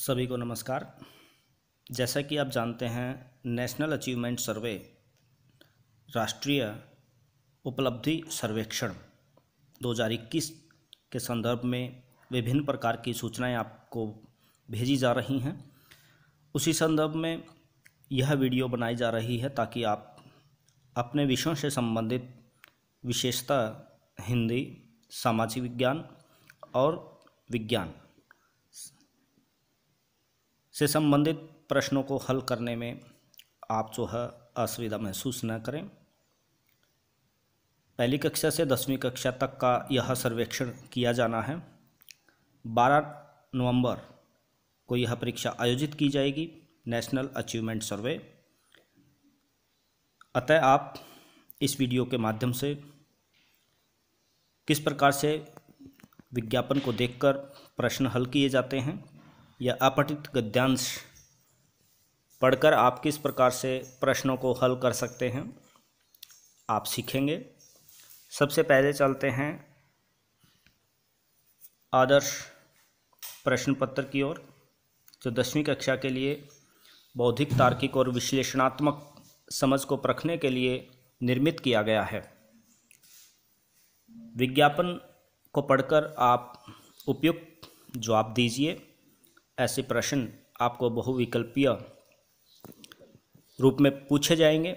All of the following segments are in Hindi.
सभी को नमस्कार। जैसा कि आप जानते हैं, नेशनल अचीवमेंट सर्वे राष्ट्रीय उपलब्धि सर्वेक्षण 2021 के संदर्भ में विभिन्न प्रकार की सूचनाएं आपको भेजी जा रही हैं। उसी संदर्भ में यह वीडियो बनाई जा रही है ताकि आप अपने विषयों से संबंधित विशेषतः हिंदी, सामाजिक विज्ञान और विज्ञान से संबंधित प्रश्नों को हल करने में आप जो है असुविधा महसूस न करें। पहली कक्षा से 10वीं कक्षा तक का यह सर्वेक्षण किया जाना है। 12 नवंबर को यह परीक्षा आयोजित की जाएगी, नेशनल अचीवमेंट सर्वे। अतः आप इस वीडियो के माध्यम से किस प्रकार से विज्ञापन को देखकर प्रश्न हल किए जाते हैं या अपठित गद्यांश पढ़कर आप किस प्रकार से प्रश्नों को हल कर सकते हैं, आप सीखेंगे। सबसे पहले चलते हैं आदर्श प्रश्न पत्र की ओर, जो 10वीं कक्षा के लिए बौद्धिक, तार्किक और विश्लेषणात्मक समझ को परखने के लिए निर्मित किया गया है। विज्ञापन को पढ़कर आप उपयुक्त जवाब दीजिए। ऐसे प्रश्न आपको बहुविकल्पीय रूप में पूछे जाएंगे।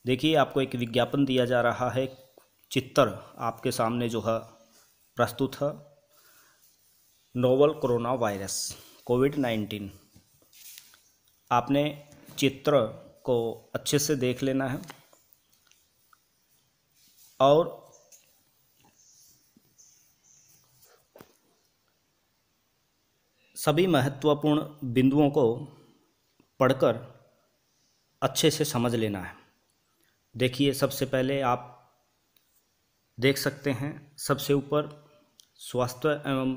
देखिए, आपको एक विज्ञापन दिया जा रहा है, चित्र आपके सामने जो है प्रस्तुत है। नोवल कोरोना वायरस कोविड-19। आपने चित्र को अच्छे से देख लेना है और सभी महत्वपूर्ण बिंदुओं को पढ़कर अच्छे से समझ लेना है। देखिए, सबसे पहले आप देख सकते हैं, सबसे ऊपर स्वास्थ्य एवं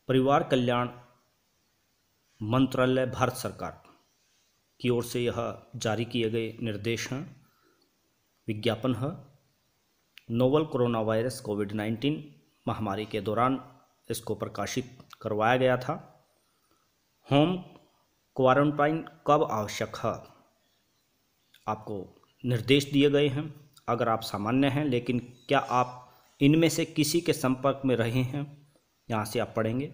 परिवार कल्याण मंत्रालय भारत सरकार की ओर से यह जारी किए गए निर्देश हैं। विज्ञापन है, नोवल कोरोना वायरस कोविड-19 महामारी के दौरान इसको प्रकाशित करवाया गया था। होम क्वारंटाइन कब आवश्यक है, आपको निर्देश दिए गए हैं। अगर आप सामान्य हैं, लेकिन क्या आप इनमें से किसी के संपर्क में रहे हैं, यहाँ से आप पढ़ेंगे।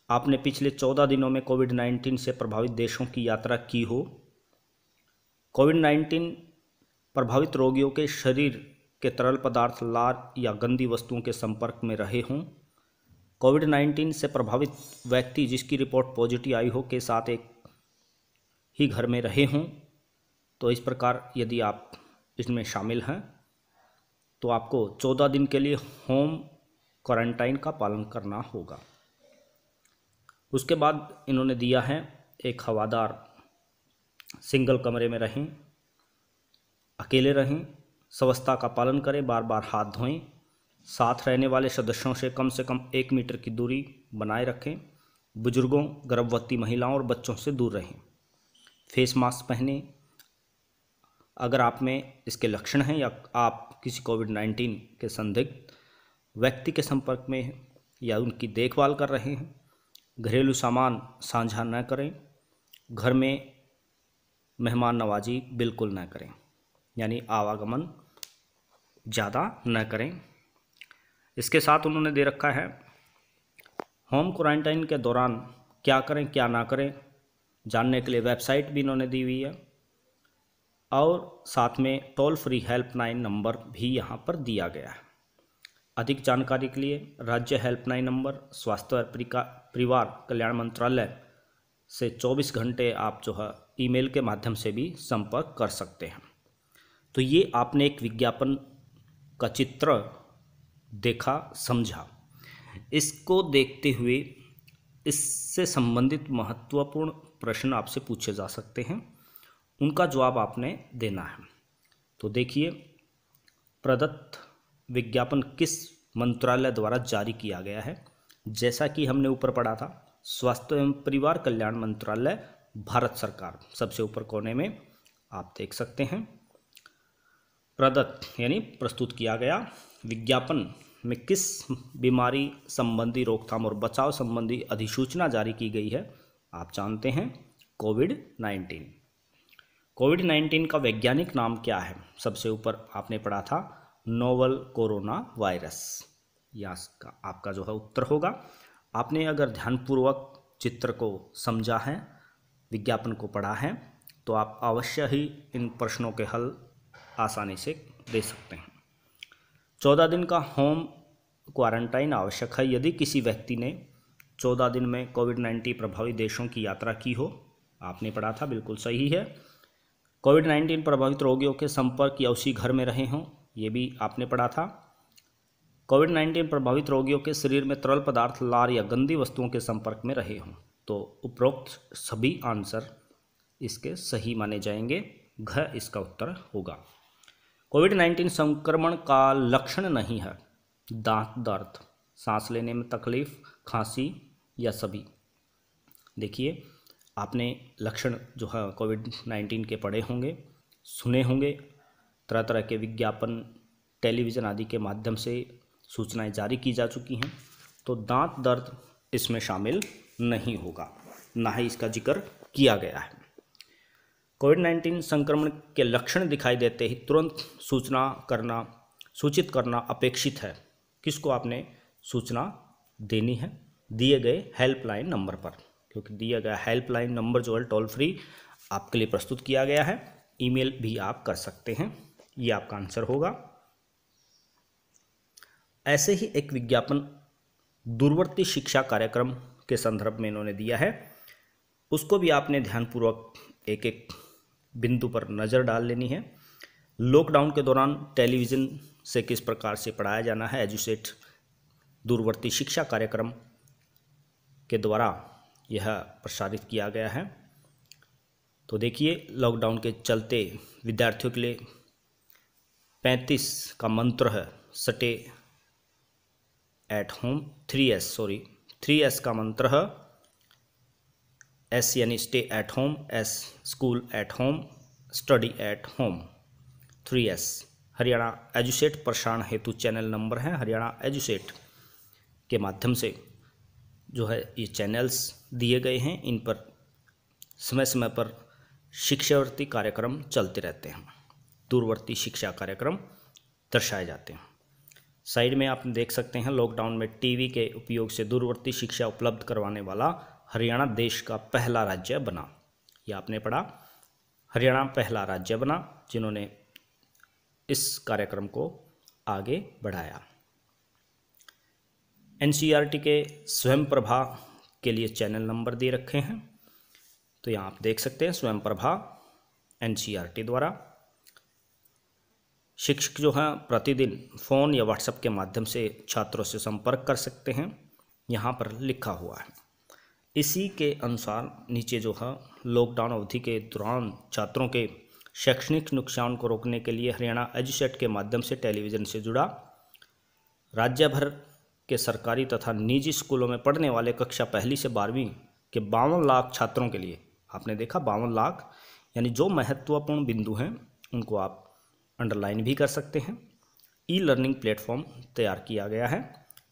आपने पिछले 14 दिनों में कोविड-19 से प्रभावित देशों की यात्रा की हो, कोविड-19 प्रभावित रोगियों के शरीर के तरल पदार्थ, लार या गंदी वस्तुओं के संपर्क में रहे हों, कोविड-19 से प्रभावित व्यक्ति जिसकी रिपोर्ट पॉजिटिव आई हो के साथ एक ही घर में रहे हों। तो इस प्रकार यदि आप इसमें शामिल हैं तो आपको 14 दिन के लिए होम क्वारंटाइन का पालन करना होगा। उसके बाद इन्होंने दिया है, एक हवादार सिंगल कमरे में रहें, अकेले रहें, स्वच्छता का पालन करें, बार बार हाथ धोएं, साथ रहने वाले सदस्यों से कम 1 मीटर की दूरी बनाए रखें, बुजुर्गों, गर्भवती महिलाओं और बच्चों से दूर रहें, फेस मास्क पहनें। अगर आप में इसके लक्षण हैं या आप किसी कोविड-19 के संदिग्ध व्यक्ति के संपर्क में हैं या उनकी देखभाल कर रहे हैं, घरेलू सामान साझा न करें, घर में मेहमान नवाजी बिल्कुल न करें, यानी आवागमन ज़्यादा न करें। इसके साथ उन्होंने दे रखा है, होम क्वारंटाइन के दौरान क्या करें क्या ना करें जानने के लिए वेबसाइट भी इन्होंने दी हुई है और साथ में टोल फ्री हेल्पलाइन नंबर भी यहाँ पर दिया गया है। अधिक जानकारी के लिए राज्य हेल्पलाइन नंबर स्वास्थ्य और परिवार कल्याण मंत्रालय से 24 घंटे आप जो है ईमेल के माध्यम से भी संपर्क कर सकते हैं। तो ये आपने एक विज्ञापन का चित्र देखा, समझा। इसको देखते हुए इससे संबंधित महत्वपूर्ण प्रश्न आपसे पूछे जा सकते हैं, उनका जवाब आपने देना है। तो देखिए, प्रदत्त विज्ञापन किस मंत्रालय द्वारा जारी किया गया है। जैसा कि हमने ऊपर पढ़ा था, स्वास्थ्य एवं परिवार कल्याण मंत्रालय भारत सरकार, सबसे ऊपर कोने में आप देख सकते हैं। प्रदत्त यानी प्रस्तुत किया गया विज्ञापन में किस बीमारी संबंधी रोकथाम और बचाव संबंधी अधिसूचना जारी की गई है? आप जानते हैं, कोविड-19। कोविड-19 का वैज्ञानिक नाम क्या है? सबसे ऊपर आपने पढ़ा था नोवल कोरोना वायरस। यह आपका जो है उत्तर होगा। आपने अगर ध्यानपूर्वक चित्र को समझा है, विज्ञापन को पढ़ा है, तो आप अवश्य ही इन प्रश्नों के हल आसानी से दे सकते हैं। 14 दिन का होम क्वारंटाइन आवश्यक है यदि किसी व्यक्ति ने 14 दिन में कोविड-19 प्रभावित देशों की यात्रा की हो। आपने पढ़ा था, बिल्कुल सही है। कोविड-19 प्रभावित रोगियों के संपर्क या उसी घर में रहे हों, ये भी आपने पढ़ा था। कोविड-19 प्रभावित रोगियों के शरीर में तरल पदार्थ, लार या गंदी वस्तुओं के संपर्क में रहे हों। तो उपरोक्त सभी आंसर इसके सही माने जाएंगे। घ इसका उत्तर होगा। कोविड-19 संक्रमण का लक्षण नहीं है दांत दर्द, सांस लेने में तकलीफ, खांसी या सभी। देखिए, आपने लक्षण जो है कोविड-19 के पढ़े होंगे, सुने होंगे, तरह तरह के विज्ञापन, टेलीविज़न आदि के माध्यम से सूचनाएं जारी की जा चुकी हैं। तो दांत दर्द इसमें शामिल नहीं होगा, ना ही इसका जिक्र किया गया है। कोविड-19 संक्रमण के लक्षण दिखाई देते ही तुरंत सूचित करना अपेक्षित है। किसको आपने सूचना देनी है? दिए गए हेल्पलाइन नंबर पर, क्योंकि दिया गया हेल्पलाइन नंबर जो है टोल फ्री आपके लिए प्रस्तुत किया गया है। ईमेल भी आप कर सकते हैं। ये आपका आंसर होगा। ऐसे ही एक विज्ञापन दूरवर्ती शिक्षा कार्यक्रम के संदर्भ में इन्होंने दिया है, उसको भी आपने ध्यानपूर्वक एक एक बिंदु पर नज़र डाल लेनी है। लॉकडाउन के दौरान टेलीविज़न से किस प्रकार से पढ़ाया जाना है, एजुसेट दूरवर्ती शिक्षा कार्यक्रम के द्वारा यह प्रसारित किया गया है। तो देखिए, लॉकडाउन के चलते विद्यार्थियों के लिए 35 का मंत्र है, स्टे एट होम। 3S का मंत्र है, S यानी stay at home, S school at home, study at home, 3S। Haryana Edusat प्रसारण हेतु चैनल नंबर है। हरियाणा एजुसेट के माध्यम से जो है ये चैनल्स दिए गए हैं, इन पर समय समय पर शिक्षावर्ती कार्यक्रम चलते रहते हैं, दूरवर्ती शिक्षा कार्यक्रम दर्शाए जाते हैं। साइड में आप देख सकते हैं, लॉकडाउन में टीवी के उपयोग से दूरवर्ती शिक्षा उपलब्ध करवाने वाला हरियाणा देश का पहला राज्य बना। यह आपने पढ़ा, हरियाणा पहला राज्य बना जिन्होंने इस कार्यक्रम को आगे बढ़ाया। एनसीईआरटी के स्वयं प्रभा के लिए चैनल नंबर दे रखे हैं, तो यहाँ आप देख सकते हैं स्वयं प्रभा एनसीईआरटी द्वारा। शिक्षक जो हैं प्रतिदिन फ़ोन या व्हाट्सएप के माध्यम से छात्रों से संपर्क कर सकते हैं, यहाँ पर लिखा हुआ है। इसी के अनुसार नीचे जो है लॉकडाउन अवधि के दौरान छात्रों के शैक्षणिक नुकसान को रोकने के लिए हरियाणा एजुसेट के माध्यम से टेलीविज़न से जुड़ा राज्य भर के सरकारी तथा निजी स्कूलों में पढ़ने वाले कक्षा 1 से 12वीं के 52 लाख छात्रों के लिए, आपने देखा 52 लाख, यानी जो महत्वपूर्ण बिंदु हैं उनको आप अंडरलाइन भी कर सकते हैं। ई लर्निंग प्लेटफॉर्म तैयार किया गया है।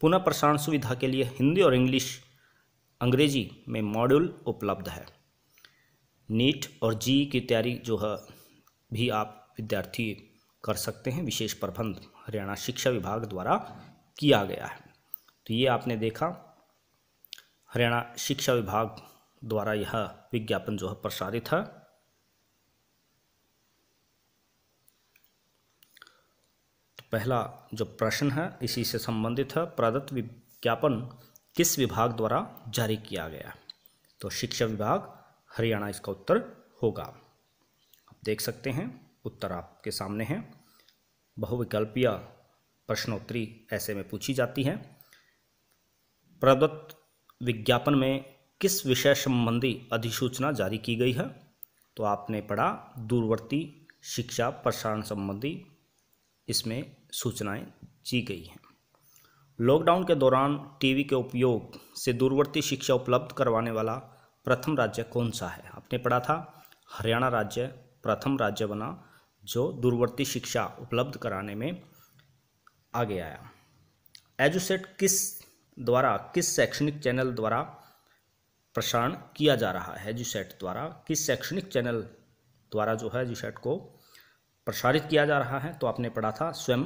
पुनः प्रसारण सुविधा के लिए हिंदी और अंग्रेजी में मॉड्यूल उपलब्ध है। नीट और जी की तैयारी जो है भी आप विद्यार्थी कर सकते हैं। विशेष प्रबंध हरियाणा शिक्षा विभाग द्वारा किया गया है। तो ये आपने देखा, हरियाणा शिक्षा विभाग द्वारा यह विज्ञापन जो है प्रसारित है। तो पहला जो प्रश्न है इसी से संबंधित है, प्रदत्त विज्ञापन किस विभाग द्वारा जारी किया गया? तो शिक्षा विभाग हरियाणा इसका उत्तर होगा। आप देख सकते हैं उत्तर आपके सामने है। बहुविकल्पीय प्रश्नोत्तरी ऐसे में पूछी जाती है। प्रदत्त विज्ञापन में किस विषय संबंधी अधिसूचना जारी की गई है? तो आपने पढ़ा दूरवर्ती शिक्षा प्रसारण संबंधी इसमें सूचनाएं दी गई हैं। लॉकडाउन के दौरान टीवी के उपयोग से दूरवर्ती शिक्षा उपलब्ध करवाने वाला प्रथम राज्य कौन सा है? आपने पढ़ा था हरियाणा राज्य प्रथम राज्य बना जो दूरवर्ती शिक्षा उपलब्ध कराने में आगे आया। एजुसेट किस शैक्षणिक चैनल द्वारा प्रसारण किया जा रहा है? एजुसेट द्वारा किस शैक्षणिक चैनल द्वारा जो है एजुसेट को प्रसारित किया जा रहा है? तो आपने पढ़ा था स्वयं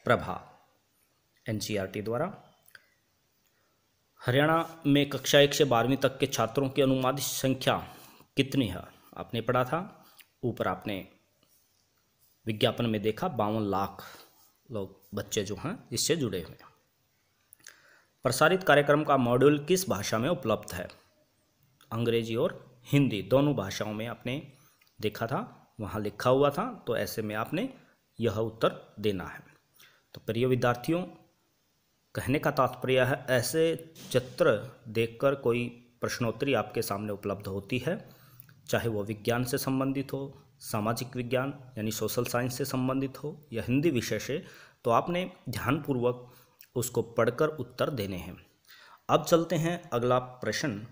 प्रभा, एनसीईआरटी द्वारा। हरियाणा में कक्षा 1 से 12वीं तक के छात्रों की अनुमानित संख्या कितनी है? आपने पढ़ा था, ऊपर आपने विज्ञापन में देखा 52 लाख लोग बच्चे जो हैं इससे जुड़े हुए हैं। प्रसारित कार्यक्रम का मॉड्यूल किस भाषा में उपलब्ध है? अंग्रेजी और हिंदी दोनों भाषाओं में आपने देखा था, वहाँ लिखा हुआ था, तो ऐसे में आपने यह उत्तर देना है। तो प्रिय विद्यार्थियों, कहने का तात्पर्य है ऐसे चित्र देखकर कोई प्रश्नोत्तरी आपके सामने उपलब्ध होती है, चाहे वो विज्ञान से संबंधित हो, सामाजिक विज्ञान यानी सोशल साइंस से संबंधित हो, या हिंदी विषय से, तो आपने ध्यानपूर्वक उसको पढ़कर उत्तर देने हैं। अब चलते हैं अगला प्रश्न।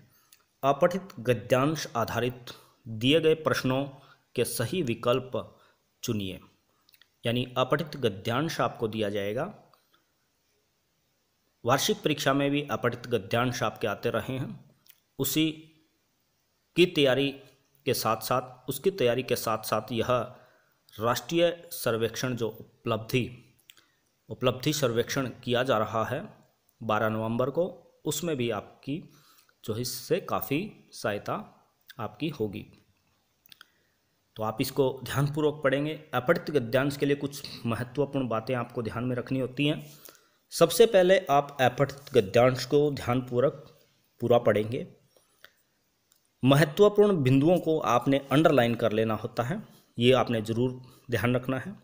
अपठित गद्यांश आधारित दिए गए प्रश्नों के सही विकल्प चुनिए। यानी अपठित गद्यांश आपको दिया जाएगा। वार्षिक परीक्षा में भी अपठित गद्यांश आपके आते रहे हैं। उसकी तैयारी के साथ साथ यह राष्ट्रीय सर्वेक्षण जो उपलब्धि सर्वेक्षण किया जा रहा है 12 नवंबर को, उसमें भी आपकी जो इससे काफ़ी सहायता आपकी होगी। तो आप इसको ध्यानपूर्वक पढ़ेंगे। अपठित गद्यांश के लिए कुछ महत्वपूर्ण बातें आपको ध्यान में रखनी होती हैं। सबसे पहले आप अपठित गद्यांश को ध्यानपूर्वक पूरा पढ़ेंगे। महत्वपूर्ण बिंदुओं को आपने अंडरलाइन कर लेना होता है, ये आपने ज़रूर ध्यान रखना है।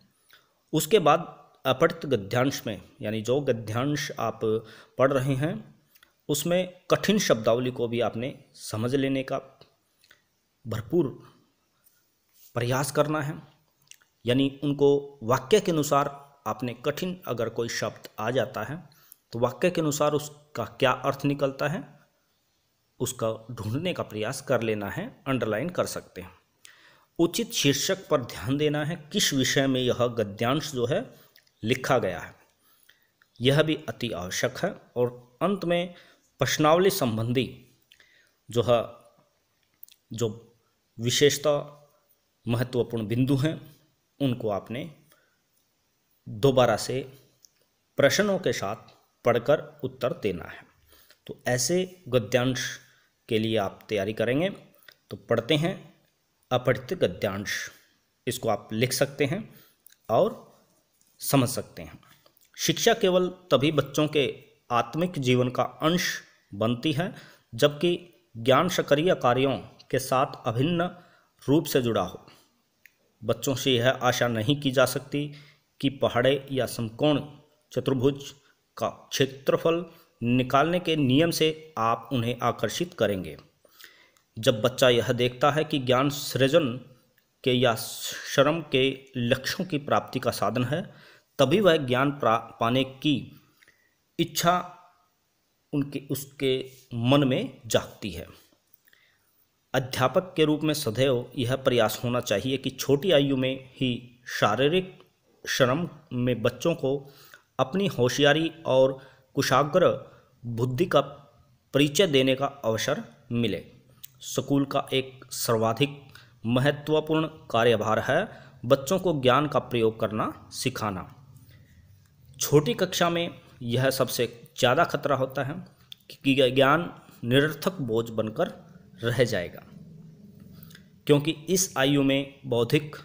उसके बाद अपठित गद्यांश में, यानी जो गद्यांश आप पढ़ रहे हैं उसमें कठिन शब्दावली को भी आपने समझ लेने का भरपूर प्रयास करना है। यानी उनको वाक्य के अनुसार आपने कठिन अगर कोई शब्द आ जाता है तो वाक्य के अनुसार उसका क्या अर्थ निकलता है उसका ढूंढने का प्रयास कर लेना है, अंडरलाइन कर सकते हैं। उचित शीर्षक पर ध्यान देना है, किस विषय में यह गद्यांश जो है लिखा गया है, यह भी अति आवश्यक है। और अंत में प्रश्नावली संबंधी जो विशेषता महत्वपूर्ण बिंदु हैं उनको आपने दोबारा से प्रश्नों के साथ पढ़कर उत्तर देना है। तो ऐसे गद्यांश के लिए आप तैयारी करेंगे। तो पढ़ते हैं अपठित गद्यांश, इसको आप लिख सकते हैं और समझ सकते हैं। शिक्षा केवल तभी बच्चों के आत्मिक जीवन का अंश बनती है जबकि ज्ञान सक्रिय कार्यों के साथ अभिन्न रूप से जुड़ा हो। बच्चों से यह आशा नहीं की जा सकती कि पहाड़े या समकोण चतुर्भुज का क्षेत्रफल निकालने के नियम से आप उन्हें आकर्षित करेंगे। जब बच्चा यह देखता है कि ज्ञान सृजन के या श्रम के लक्ष्यों की प्राप्ति का साधन है, तभी वह ज्ञान पाने की इच्छा उसके मन में जागती है। अध्यापक के रूप में सदैव यह प्रयास होना चाहिए कि छोटी आयु में ही शारीरिक श्रम में बच्चों को अपनी होशियारी और कुशाग्र बुद्धि का परिचय देने का अवसर मिले। स्कूल का एक सर्वाधिक महत्वपूर्ण कार्यभार है बच्चों को ज्ञान का प्रयोग करना सिखाना। छोटी कक्षा में यह सबसे ज़्यादा खतरा होता है कि ज्ञान निरर्थक बोझ बनकर रह जाएगा, क्योंकि इस आयु में बौद्धिक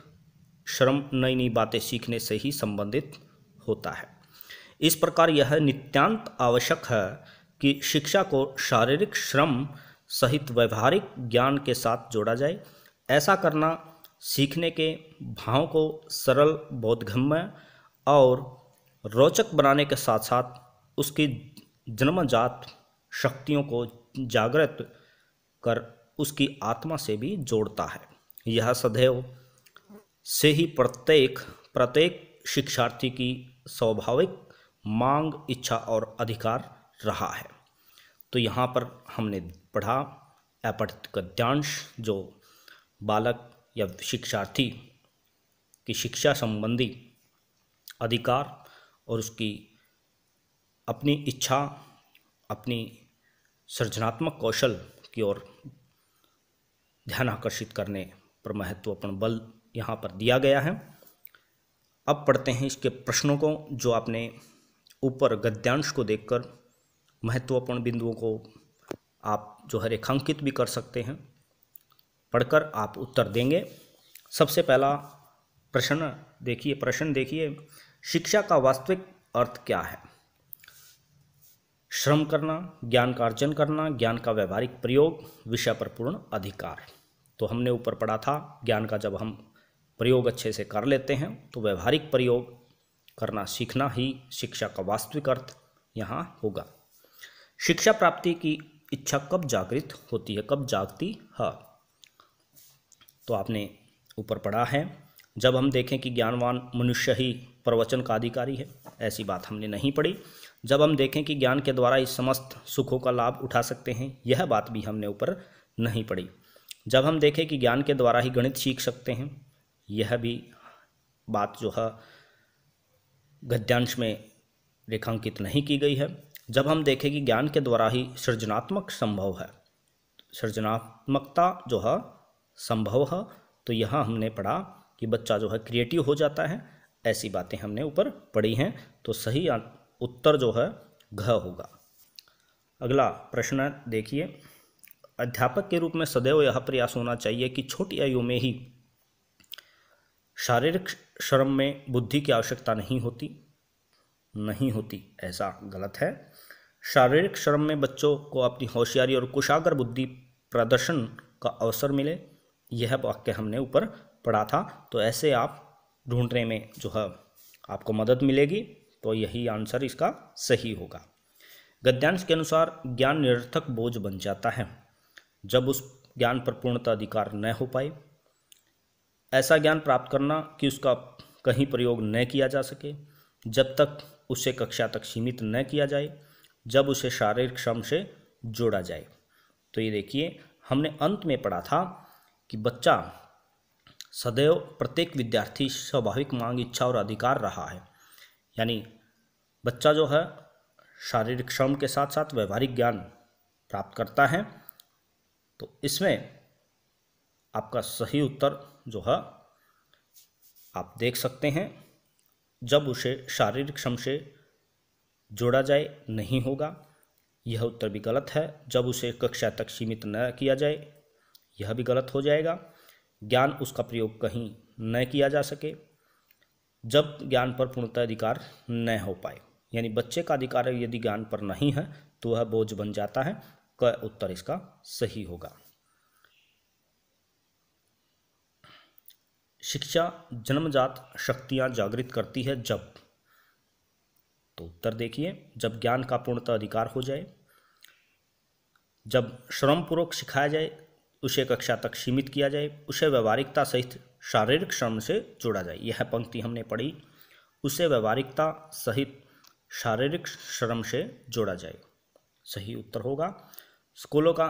श्रम नई नई बातें सीखने से ही संबंधित होता है। इस प्रकार यह नितांत आवश्यक है कि शिक्षा को शारीरिक श्रम सहित व्यवहारिक ज्ञान के साथ जोड़ा जाए। ऐसा करना सीखने के भाव को सरल, बोधगम्य और रोचक बनाने के साथ साथ उसकी जन्मजात शक्तियों को जागृत कर उसकी आत्मा से भी जोड़ता है। यह सदैव से ही प्रत्येक शिक्षार्थी की स्वाभाविक मांग, इच्छा और अधिकार रहा है। तो यहाँ पर हमने पढ़ा अपठित गद्यांश जो बालक या शिक्षार्थी की शिक्षा संबंधी अधिकार और उसकी अपनी इच्छा, अपनी सृजनात्मक कौशल की ओर ध्यान आकर्षित करने पर महत्वपूर्ण बल यहाँ पर दिया गया है। अब पढ़ते हैं इसके प्रश्नों को, जो आपने ऊपर गद्यांश को देखकर महत्वपूर्ण बिंदुओं को आप जो है रेखांकित भी कर सकते हैं। पढ़कर आप उत्तर देंगे। सबसे पहला प्रश्न देखिए, शिक्षा का वास्तविक अर्थ क्या है? श्रम करना, ज्ञान का अर्जन करना, ज्ञान का व्यवहारिक प्रयोग, विषय पर पूर्ण अधिकार। तो हमने ऊपर पढ़ा था, ज्ञान का जब हम प्रयोग अच्छे से कर लेते हैं तो व्यवहारिक प्रयोग करना सीखना ही शिक्षा का वास्तविक अर्थ यहाँ होगा। शिक्षा प्राप्ति की इच्छा कब जागृत होती है, कब जागती है? तो आपने ऊपर पढ़ा है, जब हम देखें कि ज्ञानवान मनुष्य ही प्रवचन का अधिकारी है, ऐसी बात हमने नहीं पढ़ी। जब हम देखें कि ज्ञान के द्वारा इस समस्त सुखों का लाभ उठा सकते हैं, यह बात भी हमने ऊपर नहीं पढ़ी। जब हम देखें कि ज्ञान के द्वारा ही गणित सीख सकते हैं, यह भी बात जो है गद्यांश में रेखांकित नहीं की गई है। जब हम देखें कि ज्ञान के द्वारा ही सृजनात्मक संभव है, सृजनात्मकता जो है संभव है, तो यहाँ हमने पढ़ा कि बच्चा जो है क्रिएटिव हो जाता है, ऐसी बातें हमने ऊपर पढ़ी हैं। तो सही उत्तर जो है घ होगा। अगला प्रश्न देखिए, अध्यापक के रूप में सदैव यह प्रयास होना चाहिए कि छोटी आयु में ही शारीरिक श्रम में बुद्धि की आवश्यकता नहीं होती, ऐसा गलत है। शारीरिक श्रम में बच्चों को अपनी होशियारी और कुशाग्र बुद्धि प्रदर्शन का अवसर मिले, यह वाक्य हमने ऊपर पढ़ा था। तो ऐसे आप ढूंढने में जो है आपको मदद मिलेगी, तो यही आंसर इसका सही होगा। गद्यांश के अनुसार ज्ञान निरर्थक बोझ बन जाता है जब उस ज्ञान पर पूर्णतः अधिकार न हो पाए। ऐसा ज्ञान प्राप्त करना कि उसका कहीं प्रयोग न किया जा सके, जब तक उसे कक्षा तक सीमित न किया जाए, जब उसे शारीरिक श्रम से जोड़ा जाए। तो ये देखिए, हमने अंत में पढ़ा था कि बच्चा सदैव प्रत्येक विद्यार्थी स्वाभाविक मांग, इच्छा और अधिकार रहा है। यानी बच्चा जो है शारीरिक श्रम के साथ साथ व्यवहारिक ज्ञान प्राप्त करता है। तो इसमें आपका सही उत्तर जो है आप देख सकते हैं, जब उसे शारीरिक श्रम से जोड़ा जाए नहीं होगा, यह उत्तर भी गलत है। जब उसे कक्षा तक सीमित न किया जाए, यह भी गलत हो जाएगा। ज्ञान उसका प्रयोग कहीं न किया जा सके, जब ज्ञान पर पूर्णतः अधिकार न हो पाए, यानी बच्चे का अधिकार यदि ज्ञान पर नहीं है तो वह बोझ बन जाता है। क उत्तर इसका सही होगा। शिक्षा जन्मजात शक्तियां जागृत करती है जब, तो उत्तर देखिए, जब ज्ञान का पूर्णतः अधिकार हो जाए, जब श्रम पूर्वक सिखाया जाए, उसे कक्षा तक सीमित किया जाए, उसे व्यवहारिकता सहित शारीरिक श्रम से जोड़ा जाए। यह पंक्ति हमने पढ़ी, उसे व्यवहारिकता सहित शारीरिक श्रम से जोड़ा जाए, सही उत्तर होगा। स्कूलों का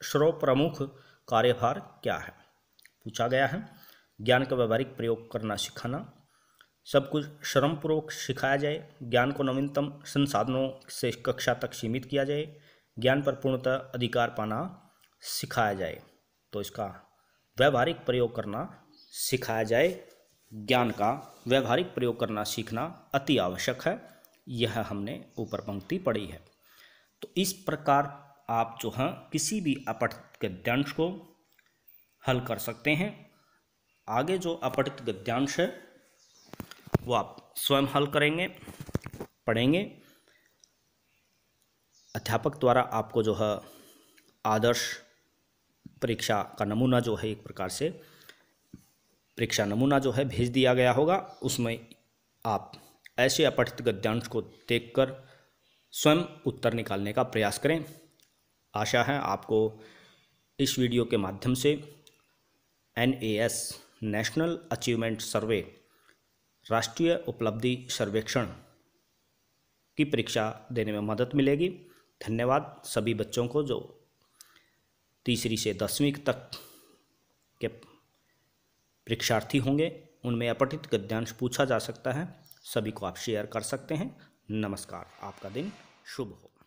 सर्वप्रमुख कार्यभार क्या है, पूछा गया है। ज्ञान का व्यवहारिक प्रयोग करना सिखाना, सब कुछ श्रमपूर्वक सिखाया जाए, ज्ञान को नवीनतम संसाधनों से कक्षा तक सीमित किया जाए, ज्ञान पर पूर्णतः अधिकार पाना सिखाया जाए। तो इसका व्यवहारिक प्रयोग करना सिखाया जाए। ज्ञान का व्यवहारिक प्रयोग करना सीखना अति आवश्यक है, यह हमने ऊपर पंक्ति पढ़ी है। तो इस प्रकार आप जो हैं किसी भी अपठित गद्यांश को हल कर सकते हैं। आगे जो अपठित गद्यांश है वो आप स्वयं हल करेंगे, पढ़ेंगे। अध्यापक द्वारा आपको जो है आदर्श परीक्षा का नमूना जो है, एक प्रकार से परीक्षा नमूना जो है भेज दिया गया होगा। उसमें आप ऐसे अपठित गद्यांश को देखकर स्वयं उत्तर निकालने का प्रयास करें। आशा है आपको इस वीडियो के माध्यम से NAS नेशनल अचीवमेंट सर्वे राष्ट्रीय उपलब्धि सर्वेक्षण की परीक्षा देने में मदद मिलेगी। धन्यवाद सभी बच्चों को जो तीसरी से 10वीं तक के परीक्षार्थी होंगे, उनमें अपठित गद्यांश पूछा जा सकता है। सभी को आप शेयर कर सकते हैं। नमस्कार, आपका दिन शुभ हो।